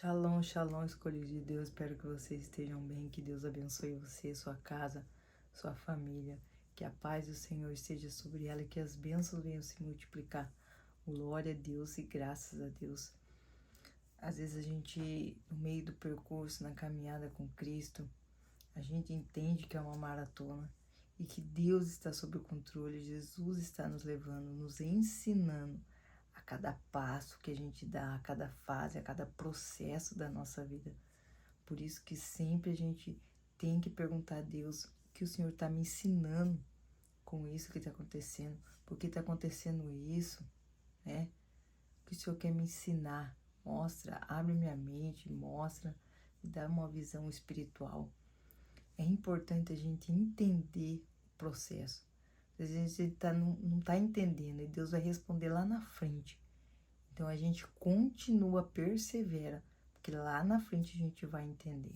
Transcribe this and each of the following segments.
Shalom, shalom, escolhido de Deus. Espero que vocês estejam bem, que Deus abençoe você, sua casa, sua família, que a paz do Senhor esteja sobre ela e que as bênçãos venham se multiplicar. Glória a Deus e graças a Deus. Às vezes a gente, no meio do percurso, na caminhada com Cristo, a gente entende que é uma maratona e que Deus está sob o controle, Jesus está nos levando, nos ensinando a cada passo que a gente dá, a cada fase, a cada processo da nossa vida. Por isso que sempre a gente tem que perguntar a Deus o que o Senhor está me ensinando com isso que está acontecendo, por que está acontecendo isso, né? O que o Senhor quer me ensinar? Mostra, abre minha mente, mostra, me dá uma visão espiritual. É importante a gente entender o processo. Às vezes a gente não está entendendo e Deus vai responder lá na frente. Então a gente continua, persevera, porque lá na frente a gente vai entender.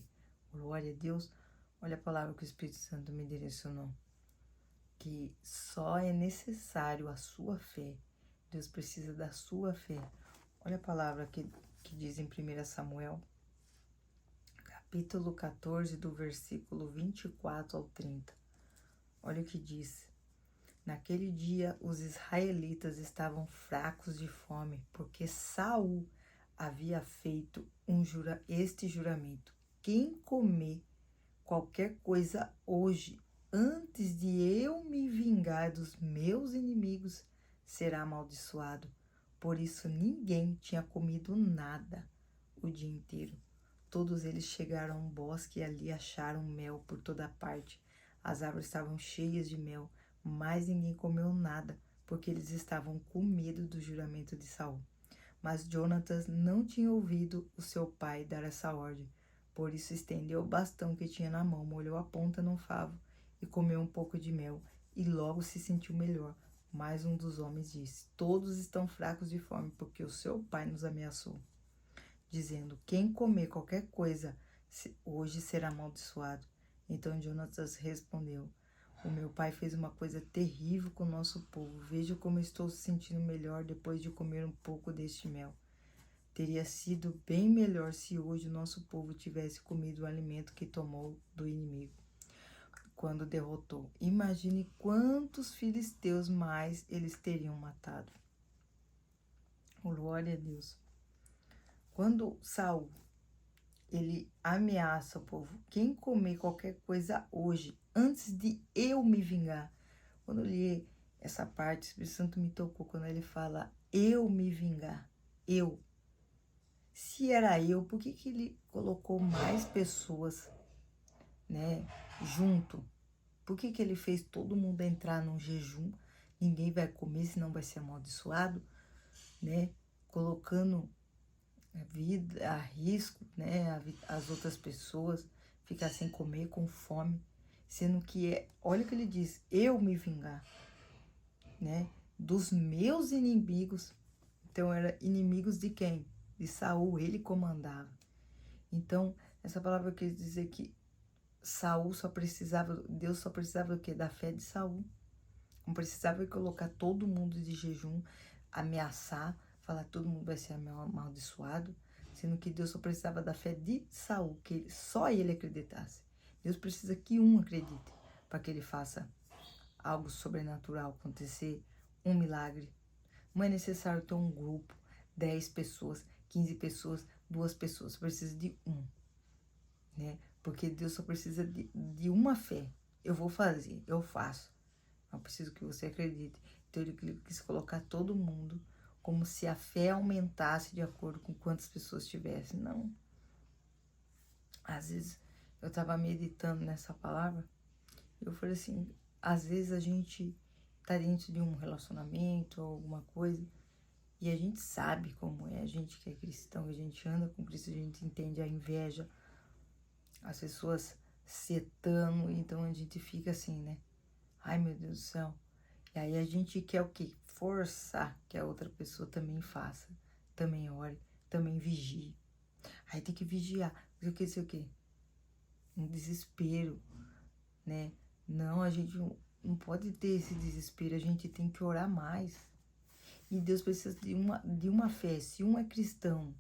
Glória a Deus. Olha a palavra que o Espírito Santo me direcionou. Que só é necessário a sua fé. Deus precisa da sua fé. Olha a palavra que diz em 1 Samuel, capítulo 14, do versículo 24 ao 30. Olha o que diz. Naquele dia, os israelitas estavam fracos de fome, porque Saul havia feito este juramento: quem comer qualquer coisa hoje, antes de eu me vingar dos meus inimigos, será amaldiçoado. Por isso ninguém tinha comido nada o dia inteiro. Todos eles chegaram a um bosque e ali acharam mel por toda parte. As árvores estavam cheias de mel, mas ninguém comeu nada, porque eles estavam com medo do juramento de Saul. Mas Jonatas não tinha ouvido o seu pai dar essa ordem. Por isso estendeu o bastão que tinha na mão, molhou a ponta num favo e comeu um pouco de mel, e logo se sentiu melhor. Mas um dos homens disse: todos estão fracos de fome, porque o seu pai nos ameaçou, dizendo: quem comer qualquer coisa hoje será amaldiçoado. Então Jonatas respondeu: o meu pai fez uma coisa terrível com o nosso povo. Veja como estou se sentindo melhor depois de comer um pouco deste mel. Teria sido bem melhor se hoje o nosso povo tivesse comido o alimento que tomou do inimigo quando derrotou. Imagine quantos filisteus mais eles teriam matado. Glória a Deus. Quando Saul ele ameaça o povo: quem comer qualquer coisa hoje, antes de eu me vingar. Quando eu li essa parte, o Espírito Santo me tocou quando ele fala eu me vingar. Eu. Se era eu, por que ele colocou mais pessoas, né, junto? Por que ele fez todo mundo entrar num jejum? Ninguém vai comer, senão vai ser amaldiçoado, né? Colocando a vida a risco, né? As outras pessoas ficar sem comer, com fome, sendo que olha o que ele diz: eu me vingar, né? Dos meus inimigos. Então era inimigos de quem? De Saul, ele comandava. Então essa palavra quer dizer que Deus só precisava do quê? Da fé de Saul. Não precisava colocar todo mundo de jejum, ameaçar, falar todo mundo vai ser amaldiçoado, sendo que Deus só precisava da fé de Saul, que só ele acreditasse. Deus precisa que um acredite para que ele faça algo sobrenatural acontecer, um milagre. Não é necessário ter um grupo, 10 pessoas, 15 pessoas, 2 pessoas, precisa de um, né? Porque Deus só precisa de uma fé. Eu vou fazer, eu faço. Eu preciso que você acredite. Então ele quis colocar todo mundo como se a fé aumentasse de acordo com quantas pessoas tivessem. Não. Às vezes eu estava meditando nessa palavra, eu falei assim, às vezes a gente tá dentro de um relacionamento ou alguma coisa, e a gente sabe como é, a gente que é cristão, a gente anda com Cristo, a gente entende a inveja, as pessoas setando, então a gente fica assim, né? Ai, meu Deus do céu. E aí a gente quer o quê? Forçar que a outra pessoa também faça, também ore, também vigie. Aí tem que vigiar, sei o quê? Um desespero, né? Não, a gente não pode ter esse desespero, a gente tem que orar mais. E Deus precisa de uma fé. Se um é cristão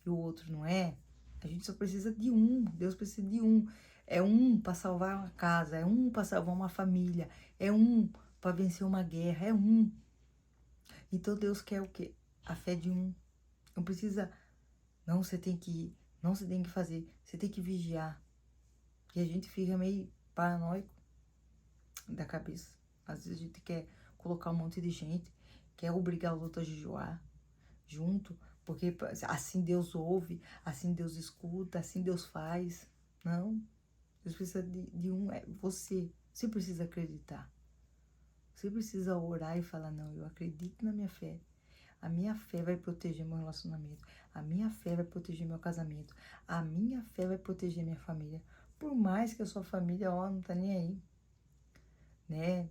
e o outro não é, a gente só precisa de um. Deus precisa de um. É um para salvar uma casa, é um para salvar uma família, é um para vencer uma guerra, é um. Então Deus quer o quê? A fé de um. Não precisa, não, você tem que ir, não, você tem que fazer, você tem que vigiar. E a gente fica meio paranoico da cabeça. Às vezes a gente quer colocar um monte de gente, quer obrigar os outros a jejuar junto, porque assim Deus ouve, assim Deus escuta, assim Deus faz. Não, Deus precisa de um, é você. Você precisa acreditar. Você precisa orar e falar, não, eu acredito na minha fé. A minha fé vai proteger meu relacionamento. A minha fé vai proteger meu casamento. A minha fé vai proteger minha família. Por mais que a sua família, ó, não tá nem aí, né?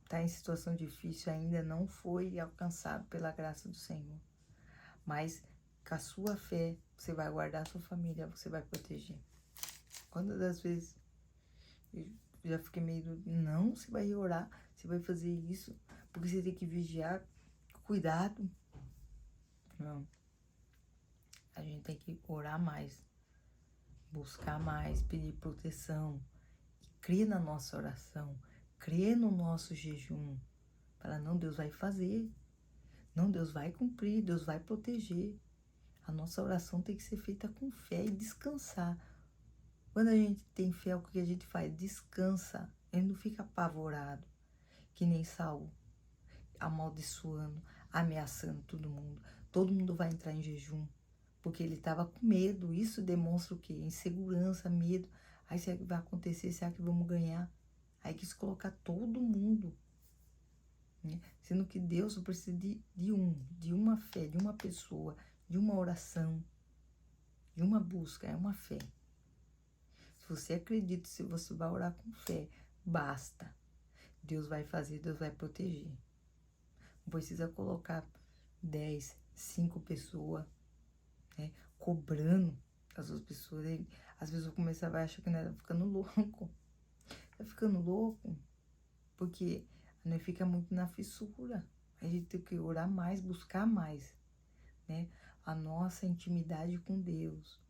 Tá em situação difícil, ainda não foi alcançado pela graça do Senhor. Mas com a sua fé, você vai guardar a sua família, você vai proteger. Quantas das vezes eu já fiquei meio, não, você vai orar, você vai fazer isso, porque você tem que vigiar, cuidado. Não. A gente tem que orar mais, buscar mais, pedir proteção, e crer na nossa oração, crer no nosso jejum. Falar, não, Deus vai fazer, não, Deus vai cumprir, Deus vai proteger. A nossa oração tem que ser feita com fé e descansar. Quando a gente tem fé, o que a gente faz? Descansa. Ele não fica apavorado, que nem Saul, amaldiçoando, ameaçando todo mundo. Todo mundo vai entrar em jejum, porque ele estava com medo. Isso demonstra o quê? Insegurança, medo. Aí será que vai acontecer? Será que vamos ganhar? Aí quis colocar todo mundo, né? Sendo que Deus só precisa de uma fé, de uma pessoa, de uma oração, de uma busca, é uma fé. Se você acredita, se você vai orar com fé, basta. Deus vai fazer, Deus vai proteger. Não precisa colocar 10, 5 pessoas, né, cobrando as outras pessoas. Às vezes eu começava a achar que não era ficando louco. Tá ficando louco, porque não fica muito na fissura. A gente tem que orar mais, buscar mais, né? A nossa intimidade com Deus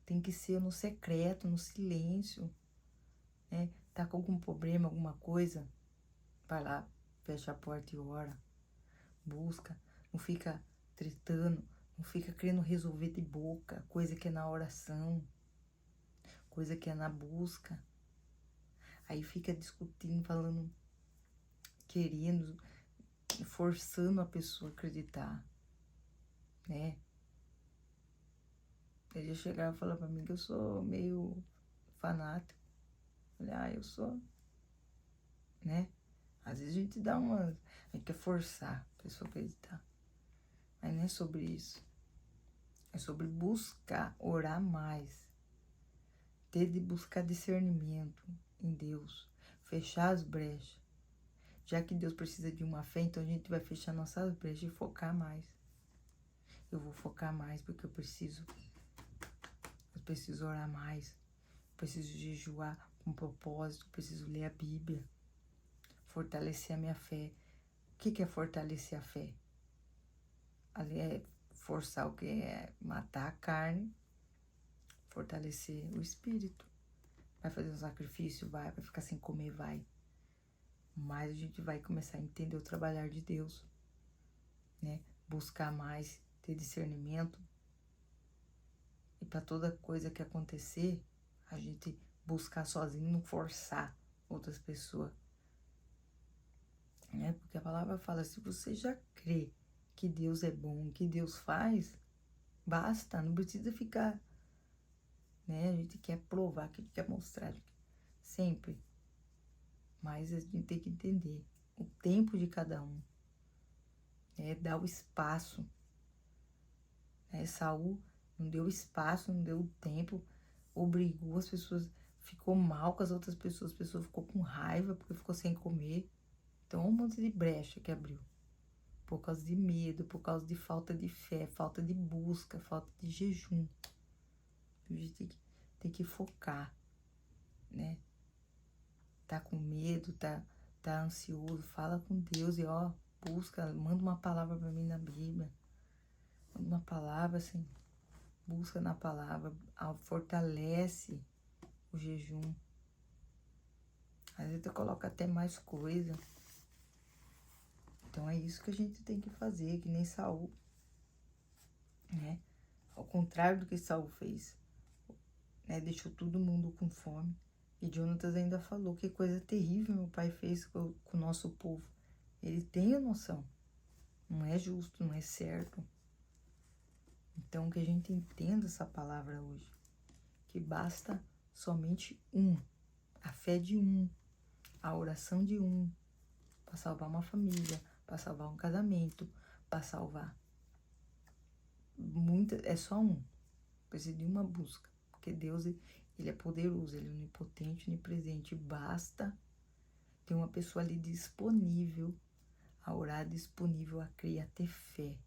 tem que ser no secreto, no silêncio, né? Tá com algum problema, alguma coisa, vai lá, fecha a porta e ora, busca, não fica tretando, não fica querendo resolver de boca, coisa que é na oração, coisa que é na busca. Aí fica discutindo, falando, querendo, forçando a pessoa a acreditar, né? Ele ia chegar e falar pra mim que eu sou meio fanático. Eu sou, né? Às vezes a gente dá uma... A gente quer forçar a pessoa a acreditar. Mas não é sobre isso. É sobre buscar, orar mais. Ter de buscar discernimento em Deus. Fechar as brechas. Já que Deus precisa de uma fé, então a gente vai fechar nossas brechas e focar mais. Eu vou focar mais porque eu preciso orar mais. Eu preciso jejuar com propósito. Eu preciso ler a Bíblia. Fortalecer a minha fé. O que é fortalecer a fé? Ali é forçar o que? É matar a carne, fortalecer o espírito. Vai fazer um sacrifício? Vai ficar sem comer? Vai. Mas a gente vai começar a entender o trabalhar de Deus, né? Buscar mais, ter discernimento. E para toda coisa que acontecer, a gente buscar sozinho, não forçar outras pessoas. Né? Porque a palavra fala, se você já crê que Deus é bom, que Deus faz, basta, não precisa ficar, né? A gente quer provar, que a gente quer mostrar, sempre. Mas a gente tem que entender o tempo de cada um, né? Dar o espaço, né? Saul não deu espaço, não deu tempo, obrigou as pessoas, ficou mal com as outras pessoas, a pessoa ficou com raiva porque ficou sem comer. Então, um monte de brecha que abriu. Por causa de medo, por causa de falta de fé, falta de busca, falta de jejum. A gente tem que focar, né? Tá com medo, tá ansioso, fala com Deus e ó, busca, manda uma palavra pra mim na Bíblia. Manda uma palavra assim, busca na palavra, fortalece o jejum. Às vezes tu coloca até mais coisa. Então é isso que a gente tem que fazer, que nem Saul, né? Ao contrário do que Saul fez, né? Deixou todo mundo com fome. E Jonatas ainda falou, que coisa terrível meu pai fez com o nosso povo. Ele tem a noção. Não é justo, não é certo. Então que a gente entenda essa palavra hoje. Que basta somente um. A fé de um. A oração de um. Para salvar uma família. Para salvar um casamento. Para salvar. É só um. Precisa de uma busca. Porque Deus, ele é poderoso. Ele é onipotente, onipresente. Basta ter uma pessoa ali disponível a orar, disponível a crer, a ter fé.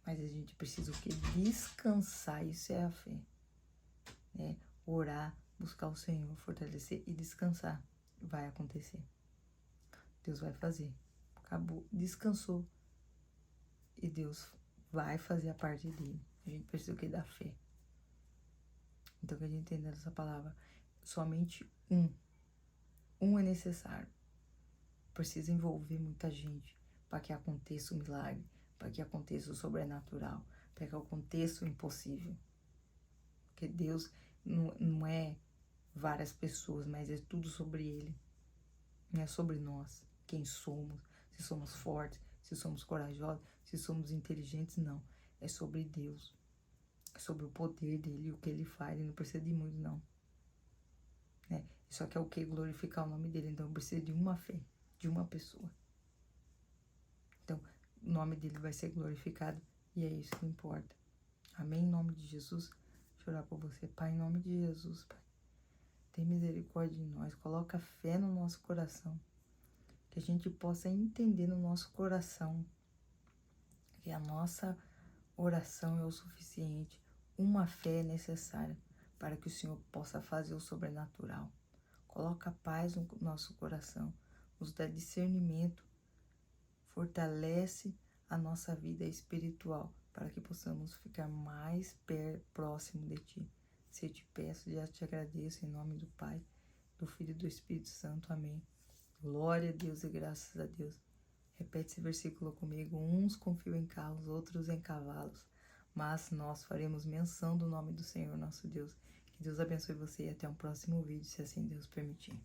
Mas a gente precisa o quê? Descansar, isso é a fé. Né? Orar, buscar o Senhor, fortalecer e descansar. Vai acontecer. Deus vai fazer. Acabou, descansou. E Deus vai fazer a parte dele. A gente precisa o quê? Da fé. Então que a gente entenda essa palavra. Somente um. Um é necessário. Precisa envolver muita gente para que aconteça o milagre, para que aconteça o sobrenatural, para que aconteça o impossível. Porque Deus não é várias pessoas, mas é tudo sobre Ele. Não é sobre nós, quem somos, se somos fortes, se somos corajosos, se somos inteligentes, não. É sobre Deus, é sobre o poder dEle, o que Ele faz. Ele não precisa de muito, não. Né? Só que é o que? Glorificar o nome dEle. Então precisa de uma fé, de uma pessoa. Então, o nome dele vai ser glorificado e é isso que importa. Amém? Em nome de Jesus, deixa eu orar por você. Pai, em nome de Jesus, Pai, tem misericórdia de nós, coloca fé no nosso coração, que a gente possa entender no nosso coração que a nossa oração é o suficiente, uma fé é necessária para que o Senhor possa fazer o sobrenatural. Coloca paz no nosso coração, nos dá discernimento, fortalece a nossa vida espiritual, para que possamos ficar mais próximo de Ti. Se eu te peço, já te agradeço em nome do Pai, do Filho e do Espírito Santo. Amém. Glória a Deus e graças a Deus. Repete esse versículo comigo. Uns confiam em carros, outros em cavalos, mas nós faremos menção do nome do Senhor nosso Deus. Que Deus abençoe você e até um próximo vídeo, se assim Deus permitir.